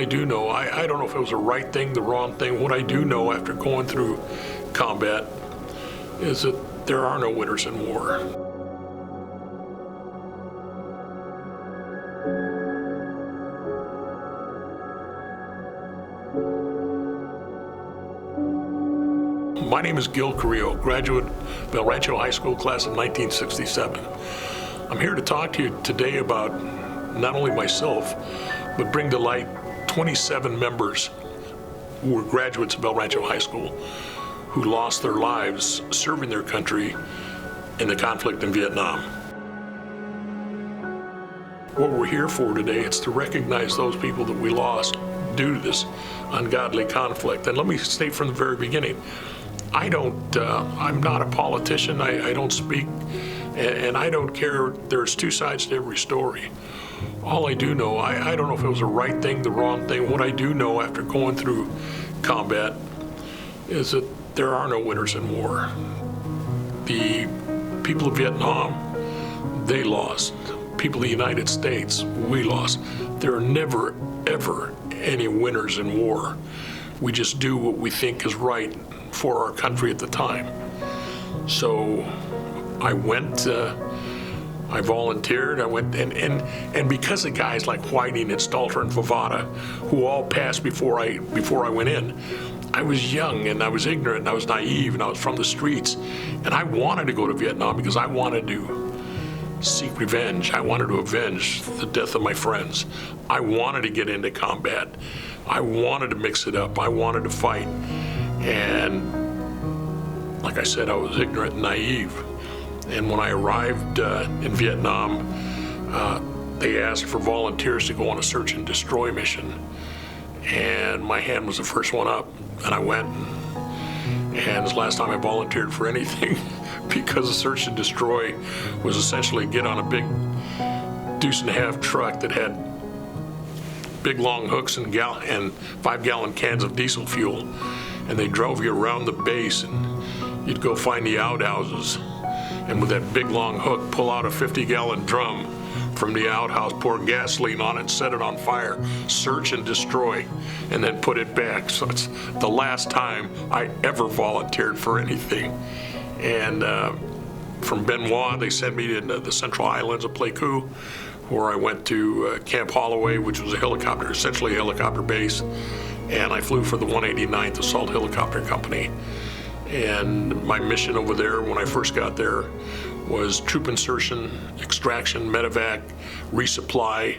I do know, I don't know if it was the right thing, the wrong thing. What I do know after going through combat is that there are no winners in war. My name is Gil Carrillo, graduate of Rancho High School class of 1967. I'm here to talk to you today about not only myself, but bring to light 27 members who were graduates of El Rancho High School who lost their lives serving their country in the conflict in Vietnam. What we're here for today is to recognize those people that we lost due to this ungodly conflict. And let me state from the very beginning, I'm not a politician, I don't speak, and I don't care. There's two sides to every story. All I do know, I don't know if it was the right thing, the wrong thing. What I do know after going through combat is that there are no winners in war. The people of Vietnam, they lost. People of the United States, we lost. There are never, ever any winners in war. We just do what we think is right for our country at the time. So I went, I volunteered, I went, and because of guys like Whiting and Stalter and Favada, who all passed before I went in, I was young and I was ignorant and I was naive and I was from the streets, and I wanted to go to Vietnam because I wanted to seek revenge. I wanted to avenge the death of my friends. I wanted to get into combat. I wanted to mix it up. I wanted to fight. And like I said, I was ignorant and naive. And when I arrived in Vietnam, they asked for volunteers to go on a search and destroy mission. And my hand was the first one up, and I went. And it's the last time I volunteered for anything because the search and destroy was essentially get on a big deuce-and-a-half truck that had big long hooks and 5-gallon cans of diesel fuel. And they drove you around the base, and you'd go find the outhouses. And with that big long hook, pull out a 50-gallon drum from the outhouse, pour gasoline on it, set it on fire, search and destroy, and then put it back. So it's the last time I ever volunteered for anything. And from Benoit, they sent me to the Central Highlands of Pleiku, where I went to Camp Holloway, which was essentially a helicopter base. And I flew for the 189th Assault Helicopter Company. And my mission over there when I first got there was troop insertion, extraction, medevac, resupply.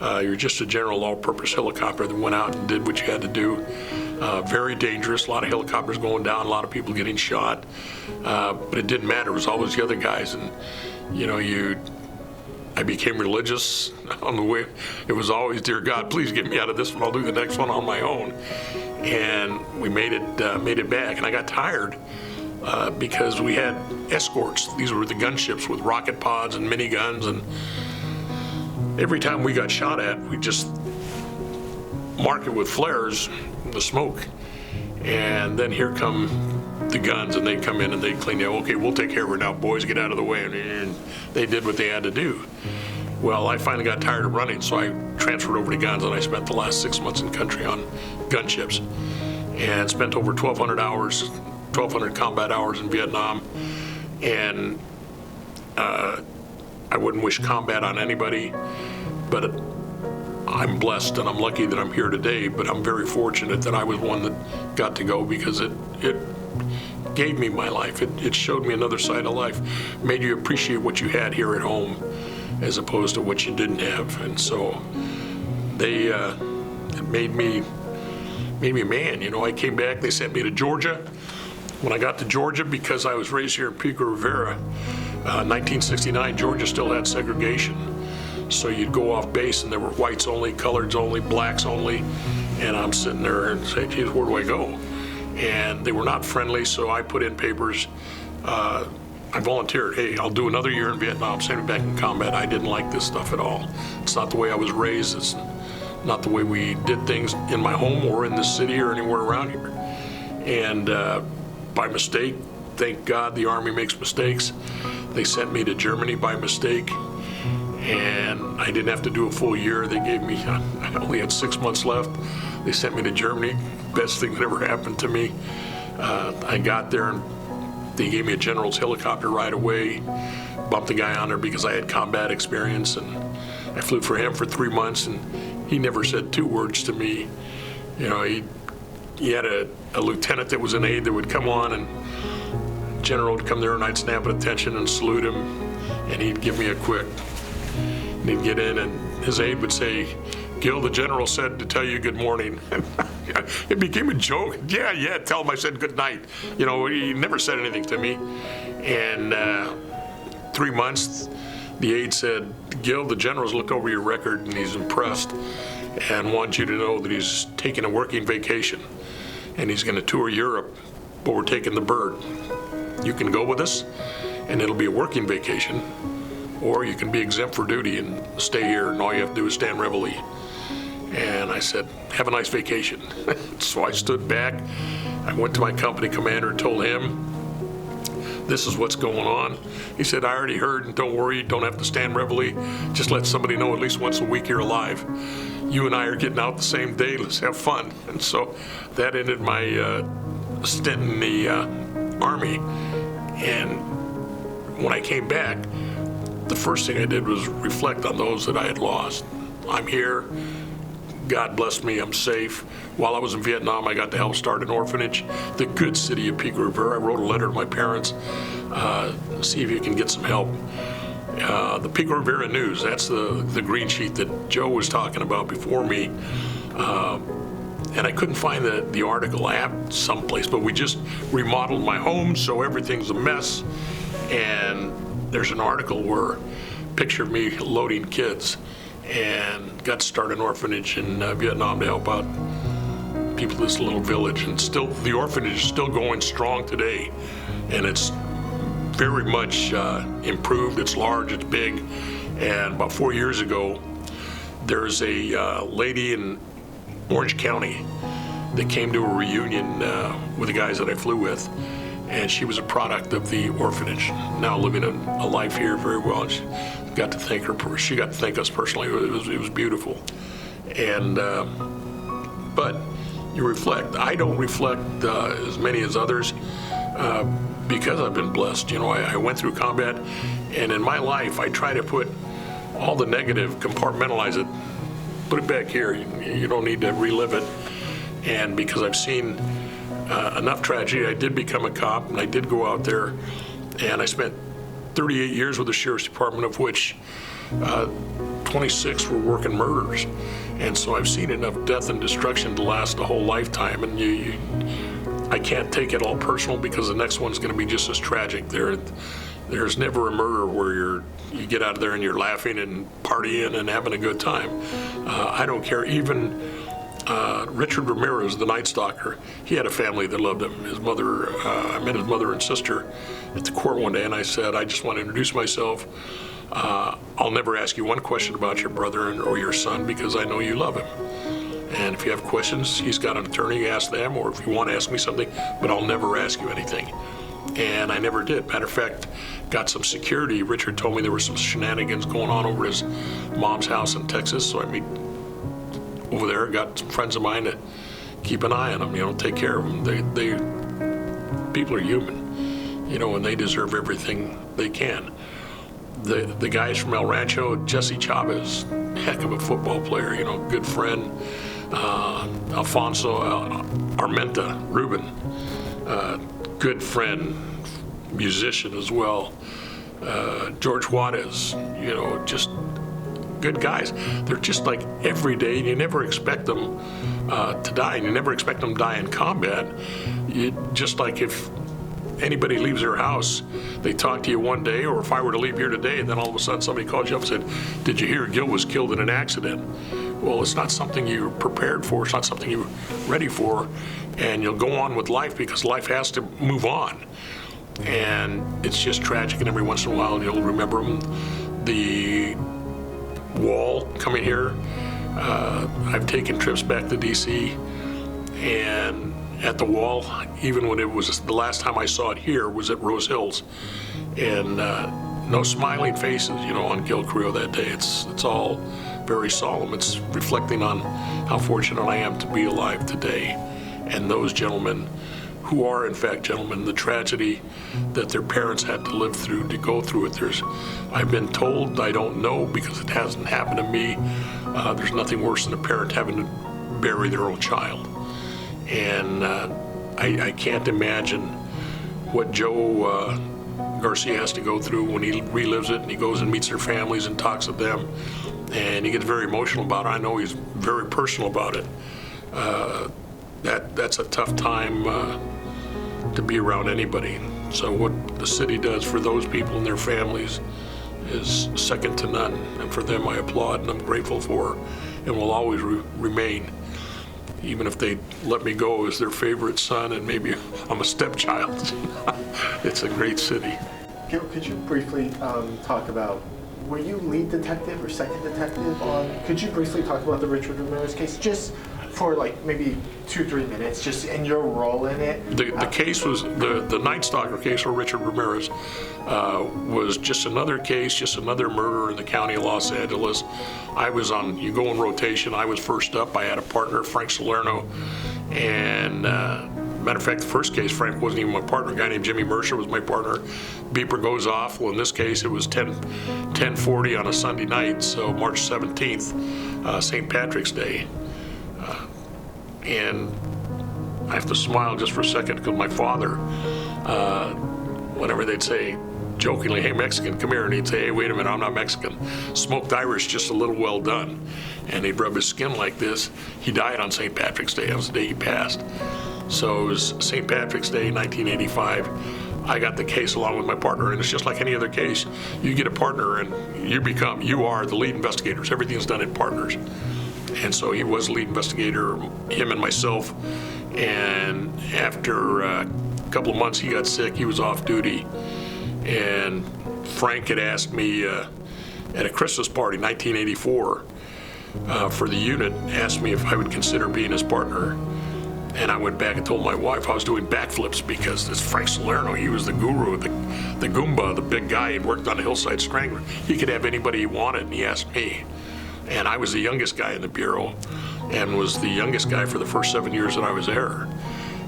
You're just a general all-purpose helicopter that went out and did what you had to do. Very dangerous, a lot of helicopters going down, a lot of people getting shot. But it didn't matter, it was always the other guys. And I became religious on the way. It was always, dear God, please get me out of this one. I'll do the next one on my own. And we made it back. And I got tired because we had escorts. These were the gunships with rocket pods and miniguns. And every time we got shot at, we just mark it with flares, the smoke. And then here come the guns, and they come in and they clean it. Okay, we'll take care of it now, boys, get out of the way. And they did what they had to do. Well, I finally got tired of running, so I transferred over to guns, and I spent the last 6 months in country on gunships and spent over 1,200 combat hours in Vietnam. And I wouldn't wish combat on anybody, but I'm blessed and I'm lucky that I'm here today, but I'm very fortunate that I was one that got to go, because it gave me my life. It showed me another side of life, made you appreciate what you had here at home as opposed to what you didn't have. And so it made me a man. I came back, they sent me to Georgia. When I got to Georgia, because I was raised here in Pico Rivera, 1969, Georgia still had segregation. So you'd go off base and there were whites only, coloreds only, blacks only. And I'm sitting there and say, geez, where do I go? And they were not friendly, so I put in papers. I volunteered. Hey, I'll do another year in Vietnam, send me back in combat. I didn't like this stuff at all. It's not the way I was raised. It's not the way we did things in my home or in this city or anywhere around here. And by mistake, thank God the Army makes mistakes. They sent me to Germany by mistake. and I didn't have to do a full year. They gave me, I only had 6 months left. They sent me to Germany. Best thing that ever happened to me. I got there and they gave me a general's helicopter right away. Bumped the guy on there because I had combat experience, and I flew for him for 3 months, and he never said 2 words to me. You know, he had a lieutenant that was an aide that would come on, and general would come there and I'd snap at attention and salute him, and he'd give me a quick. And he'd get in and his aide would say, "Gil, the general said to tell you good morning." It became a joke. Yeah, tell him I said good night. You know, he never said anything to me. And 3 months, the aide said, "Gil, the general's looked over your record and he's impressed and wants you to know that he's taking a working vacation and he's going to tour Europe, but we're taking the bird. You can go with us and it'll be a working vacation, or you can be exempt for duty and stay here and all you have to do is stand reveille." And I said, "Have a nice vacation." So I stood back. I went to my company commander and told him, "This is what's going on." He said, "I already heard, and don't worry, don't have to stand reveille. Just let somebody know at least once a week you're alive. You and I are getting out the same day, let's have fun." And so that ended my stint in the Army. And when I came back, the first thing I did was reflect on those that I had lost. I'm here. God bless me, I'm safe. While I was in Vietnam, I got to help start an orphanage, the good city of Pico Rivera. I wrote a letter to my parents, see if you can get some help. The Pico Rivera News, that's the green sheet that Joe was talking about before me. And I couldn't find the article. I have it someplace, but we just remodeled my home, so everything's a mess. And there's an article where picture of me loading kids, and got to start an orphanage in Vietnam to help out people in this little village. And still, the orphanage is still going strong today, and it's very much improved. It's large, it's big. And about 4 years ago, there's a lady in Orange County that came to a reunion with the guys that I flew with, and she was a product of the orphanage, now living a life here very well. She got to thank her. She got to thank us personally. It was beautiful. And but you reflect. I don't reflect as many as others because I've been blessed. You know, I went through combat, and in my life, I try to put all the negative, compartmentalize it, put it back here. You don't need to relive it. And because I've seen enough tragedy, I did become a cop, and I did go out there, and I spent 38 years with the Sheriff's Department, of which 26 were working murders. And so I've seen enough death and destruction to last a whole lifetime, and I can't take it all personal because the next one's gonna be just as tragic. There's never a murder where you get out of there and you're laughing and partying and having a good time. I don't care. Even Richard Ramirez, the Nightstalker, he had a family that loved him. His mother, I met his mother and sister at the court one day, and I said, "I just want to introduce myself. I'll never ask you one question about your brother or your son because I know you love him. And if you have questions, he's got an attorney, ask them, or if you want to ask me something, but I'll never ask you anything." And I never did. Matter of fact, got some security. Richard told me there were some shenanigans going on over his mom's house in Texas, so I mean, over there, got some friends of mine to keep an eye on them, you know, take care of them. People are human, you know, and they deserve everything they can. The guys from El Rancho, Jesse Chavez, heck of a football player, you know, good friend. Alfonso Armenta, Ruben, good friend, musician as well. George Juarez, you know, just good guys. They're just like every day, and you never expect them to die, and you never expect them to die in combat. Just like if anybody leaves their house, they talk to you one day, or if I were to leave here today, and then all of a sudden somebody calls you up and said, "Did you hear Gil was killed in an accident?" Well, it's not something you're prepared for, it's not something you're ready for, and you'll go on with life because life has to move on. And it's just tragic, and every once in a while you'll remember them. The wall coming here, I've taken trips back to DC, and at the wall, even when it was the last time I saw it here was at Rose Hills, and no smiling faces, on Gil Carrillo that day. It's all very solemn. It's reflecting on how fortunate I am to be alive today. And those gentlemen who are in fact gentlemen, the tragedy that their parents had to live through, to go through it. I've been told, I don't know because it hasn't happened to me, there's nothing worse than a parent having to bury their own child. And I can't imagine what Joe Garcia has to go through when he relives it and he goes and meets their families and talks with them. And he gets very emotional about it. I know he's very personal about it. That's a tough time to be around anybody. So what the city does for those people and their families is second to none. And for them, I applaud and I'm grateful for, and will always remain. Even if they let me go as their favorite son and maybe I'm a stepchild. It's a great city. Gil, could you briefly talk about, were you lead detective or second detective could you briefly talk about the Richard Ramirez case, just for like maybe 2-3 minutes, just in your role in it? The case was, the Nightstalker case for Richard Ramirez was just another case, just another murder in the county of Los Angeles. I was on, you go in rotation, I was first up. I had a partner, Frank Salerno, and matter of fact, the first case, Frank wasn't even my partner. A guy named Jimmy Mercer was my partner. Beeper goes off. Well, in this case, it was 10:40 on a Sunday night, so March 17th, St. Patrick's Day. And I have to smile just for a second because my father, whenever they'd say jokingly, "Hey, Mexican, come here," and he'd say, "Hey, wait a minute, I'm not Mexican. Smoked Irish, just a little well done." And he'd rub his skin like this. He died on St. Patrick's Day. That was the day he passed. So it was St. Patrick's Day, 1985. I got the case along with my partner, and it's just like any other case. You get a partner, and you are the lead investigators. Everything's done in partners. And so he was lead investigator, him and myself. And after a couple of months, he got sick. He was off duty. And Frank had asked me at a Christmas party, 1984, for the unit, asked me if I would consider being his partner. And I went back and told my wife I was doing backflips because this Frank Salerno, he was the guru, the Goomba, the big guy. He'd worked on the Hillside Strangler. He could have anybody he wanted, and he asked me. And I was the youngest guy in the Bureau and was the youngest guy for the first 7 years that I was there.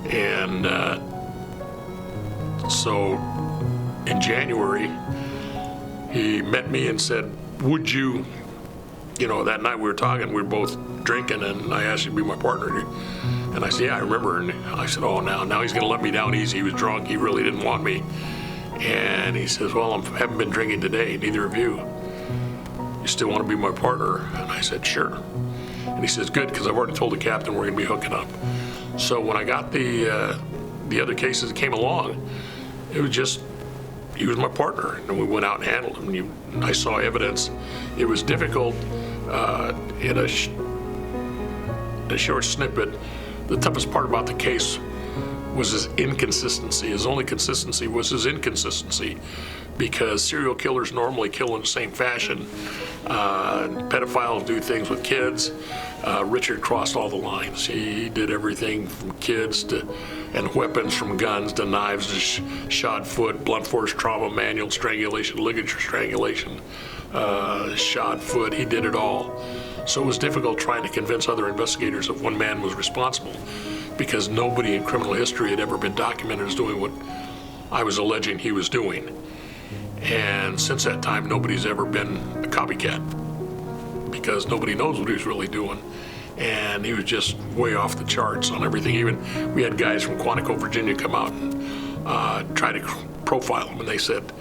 And so in January, he met me and said, "Would you," that night we were talking, we were both drinking, and I asked you to be my partner. And I said, "Yeah, I remember." And I said, "Oh, now he's gonna let me down easy. He was drunk, he really didn't want me." And he says, "Well, I haven't been drinking today, neither have you. You still want to be my partner?" And I said, "Sure." And he says, "Good, because I've already told the captain we're going to be hooking up." So when I got the other cases that came along, it was just, he was my partner, and we went out and handled him. I saw evidence. It was difficult in a short snippet. The toughest part about the case was his inconsistency. His only consistency was his inconsistency, because serial killers normally kill in the same fashion. Pedophiles do things with kids. Richard crossed all the lines. He did everything from kids and weapons, from guns to knives to shod foot, blunt force trauma, manual strangulation, ligature strangulation, shod foot. He did it all. So it was difficult trying to convince other investigators that one man was responsible, because nobody in criminal history had ever been documented as doing what I was alleging he was doing. And since that time, nobody's ever been a copycat, because nobody knows what he was really doing. And he was just way off the charts on everything. Even we had guys from Quantico, Virginia come out and try to profile him, and they said,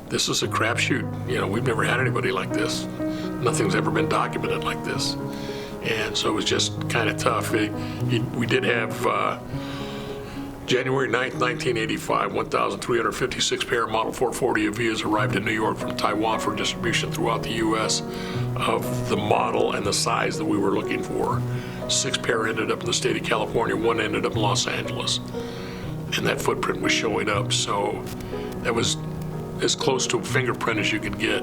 "This is a crapshoot. We've never had anybody like this. Nothing's ever been documented like this." And so it was just kind of tough. We did have January 9th, 1985, 1,356 pair of Model 440 Avias arrived in New York from Taiwan for distribution throughout the U.S. of the model and the size that we were looking for. 6 pair ended up in the state of California, 1 ended up in Los Angeles. And that footprint was showing up, so that was as close to a fingerprint as you could get.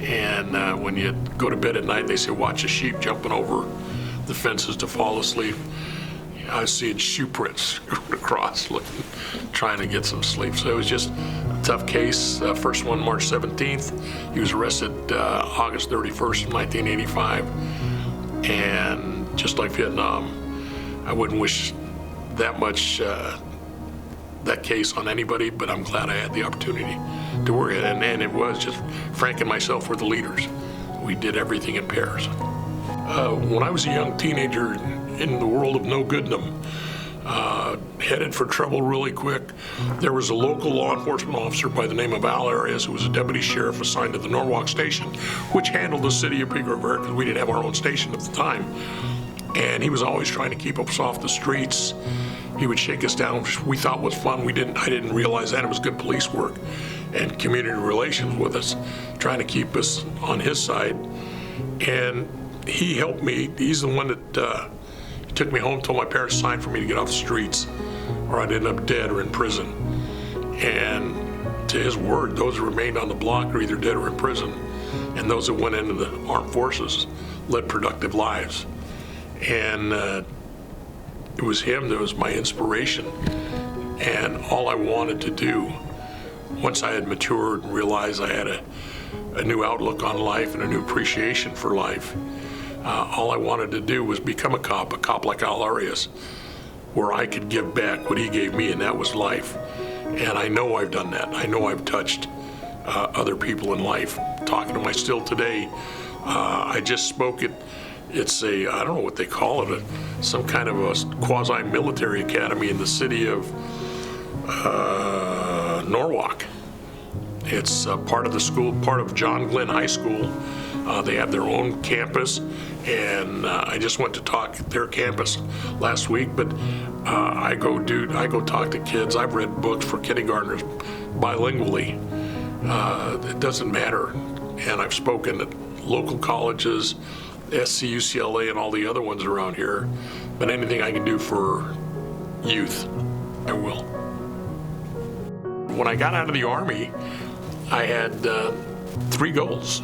And when you go to bed at night, they say watch a sheep jumping over the fences to fall asleep. I was seeing shoe prints across, looking, trying to get some sleep. So it was just a tough case. First one, March 17th. He was arrested August 31st of 1985. And just like Vietnam, I wouldn't wish that much, that case on anybody, but I'm glad I had the opportunity to work it. And it was just Frank and myself were the leaders. We did everything in pairs. When I was a young teenager in the world of no goodnum, headed for trouble really quick, there was a local law enforcement officer by the name of Al Arias, who was a deputy sheriff assigned to the Norwalk station, which handled the city of Pico Rivera because we didn't have our own station at the time. And he was always trying to keep us off the streets. He would shake us down, which we thought was fun. I didn't realize that. It was good police work and community relations with us, trying to keep us on his side. And he helped me. He's the one that took me home, told my parents to sign for me to get off the streets, or I'd end up dead or in prison. And to his word, those that remained on the block are either dead or in prison. And those that went into the armed forces led productive lives. And it was him that was my inspiration. And all I wanted to do, once I had matured and realized I had a new outlook on life and a new appreciation for life, all I wanted to do was become a cop like Al Arias, where I could give back what he gave me, and that was life. And I know I've done that. I know I've touched other people in life. Talking to myself still today, I just spoke at, it's a, I don't know what they call it, some kind of a quasi-military academy in the city of Norwalk. It's part of the school, part of John Glenn High School. They have their own campus, and I just went to talk at their campus last week, but I go talk to kids. I've read books for kindergartners bilingually. It doesn't matter. And I've spoken at local colleges, SC, UCLA, and all the other ones around here. But anything I can do for youth, I will. When I got out of the Army, I had 3 goals.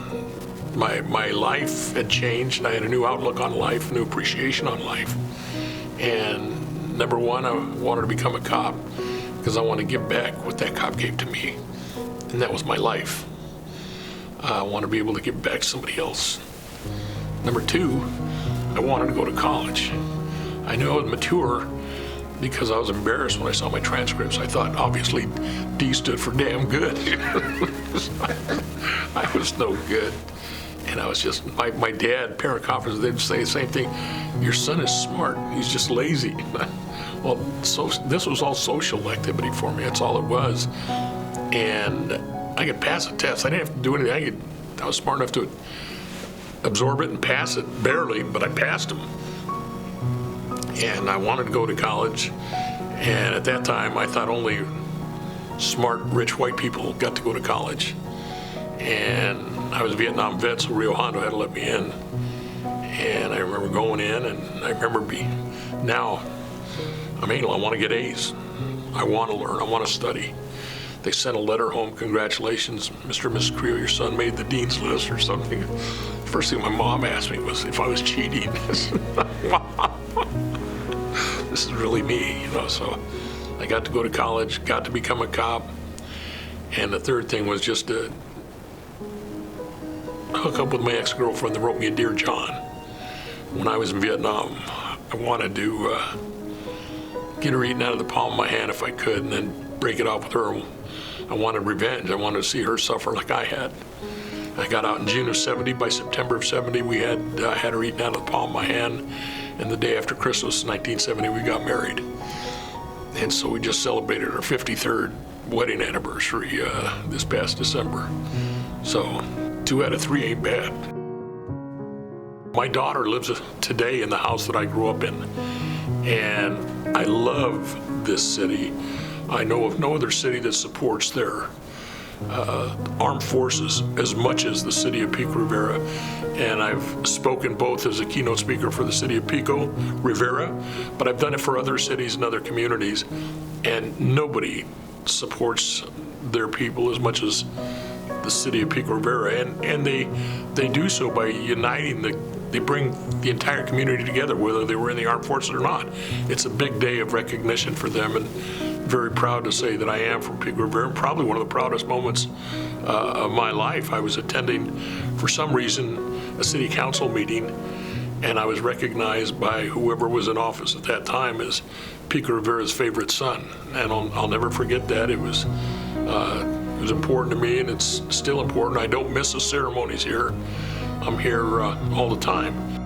My life had changed, and I had a new outlook on life, new appreciation on life. And number 1, I wanted to become a cop because I wanted to give back what that cop gave to me, and that was my life. I want to be able to give back to somebody else. Number 2, I wanted to go to college. I knew I was mature because I was embarrassed when I saw my transcripts. I thought, obviously, D stood for damn good. I was no good. And I was just, my dad, parent conference, they'd say the same thing. Your son is smart, he's just lazy. Well, so this was all social activity for me, that's all it was. And I could pass a test, I didn't have to do anything. I was smart enough to absorb it and pass it, barely, but I passed them. And I wanted to go to college, and at that time I thought only smart, rich white people got to go to college. And I was a Vietnam vet, so Rio Hondo had to let me in. And I remember going in, and I remember now I'm anal, I want to get A's. I want to learn, I want to study. They sent a letter home, congratulations, Mr. and Mrs. Carrillo, your son made the dean's list or something. First thing my mom asked me was if I was cheating. This is really me, so I got to go to college, got to become a cop. And the third thing was just to hook up with my ex-girlfriend that wrote me a Dear John. When I was in Vietnam, I wanted to get her eaten out of the palm of my hand if I could, and then break it off with her. I wanted revenge. I wanted to see her suffer like I had. I got out in June of 70. By September of 70, we had her eaten out of the palm of my hand. And the day after Christmas, 1970, we got married. And so we just celebrated our 53rd wedding anniversary this past December. So 2 out of 3 ain't bad. My daughter lives today in the house that I grew up in. And I love this city. I know of no other city that supports their armed forces as much as the city of Pico Rivera. And I've spoken both as a keynote speaker for the city of Pico Rivera, but I've done it for other cities and other communities. And nobody supports their people as much as the city of Pico Rivera. And they do so by uniting they bring the entire community together, whether they were in the armed forces or not. It's a big day of recognition for them, and very proud to say that I am from Pico Rivera, and probably one of the proudest moments of my life. I was attending, for some reason, a city council meeting, and I was recognized by whoever was in office at that time as Pico Rivera's favorite son. And I'll never forget that. It was important to me, and it's still important. I don't miss the ceremonies here. I'm here all the time.